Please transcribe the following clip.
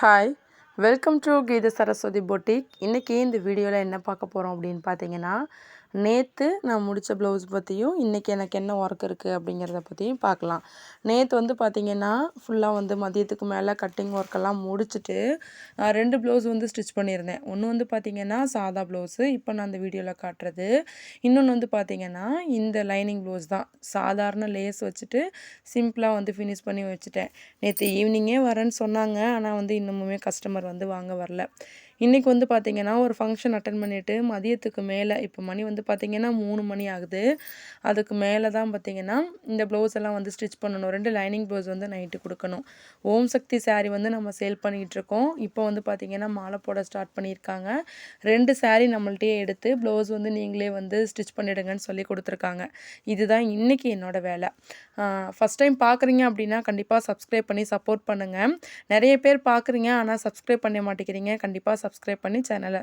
Hi welcome to Geetha Saraswati boutique. இன்றைக்கி இந்த வீடியோவில் என்ன பார்க்க போகிறோம் அப்படின்னு பார்த்தீங்கன்னா, நேற்று நான் முடித்த ப்ளவுஸ் பற்றியும் இன்றைக்கி எனக்கு என்ன ஒர்க் இருக்குது அப்படிங்கிறத பற்றியும் பார்க்கலாம். நேற்று வந்து பார்த்திங்கன்னா ஃபுல்லாக வந்து மதியத்துக்கு மேலே கட்டிங் ஒர்க்கெல்லாம் முடிச்சுட்டு 2 ப்ளவுஸ் வந்து ஸ்டிச் பண்ணியிருந்தேன். ஒன்று வந்து பார்த்திங்கன்னா சாதா ப்ளவுஸு, இப்போ நான் அந்த வீடியோவில் காட்டுறது. இன்னொன்று வந்து பார்த்திங்கன்னா இந்த லைனிங் ப்ளவுஸ் தான். சாதாரண லேஸ் வச்சுட்டு சிம்பிளாக வந்து ஃபினிஷ் பண்ணி வச்சுட்டேன். நேற்று ஈவினிங்கே வரேன்னு சொன்னாங்க, ஆனால் வந்து இன்னமுமே கஸ்டமர் வந்து வாங்க வரல. இன்றைக்கி வந்து பார்த்திங்கன்னா ஒரு ஃபங்க்ஷன் அட்டன் பண்ணிவிட்டு மதியத்துக்கு மேலே, இப்போ மணி வந்து பார்த்திங்கன்னா 3 மணி ஆகுது. அதுக்கு மேலே தான் பார்த்திங்கன்னா இந்த ப்ளவுஸ் எல்லாம் வந்து ஸ்டிச் பண்ணணும். 2 லைனிங் ப்ளவுஸ் வந்து நைட்டு கொடுக்கணும். ஓம் சக்தி சாரீ வந்து நம்ம சேல் பண்ணிகிட்ருக்கோம். இப்போ வந்து பார்த்திங்கன்னா மாலை போட ஸ்டார்ட் பண்ணியிருக்காங்க. 2 சாரீ நம்மள்ட்டே எடுத்து ப்ளவுஸ் வந்து நீங்களே வந்து ஸ்டிச் பண்ணிவிடுங்கன்னு சொல்லி கொடுத்துருக்காங்க. இதுதான் இன்றைக்கி என்னோடய வேலை. ஃபஸ்ட் டைம் பார்க்குறீங்க அப்படின்னா கண்டிப்பாக சப்ஸ்கிரைப் பண்ணி சப்போர்ட் பண்ணுங்கள். நிறைய பேர் பார்க்குறீங்க ஆனால் சப்ஸ்கிரைப் பண்ண மாட்டேங்கிறீங்க. கண்டிப்பாக சப்ஸ்கிரைப் பண்ணி சேனலை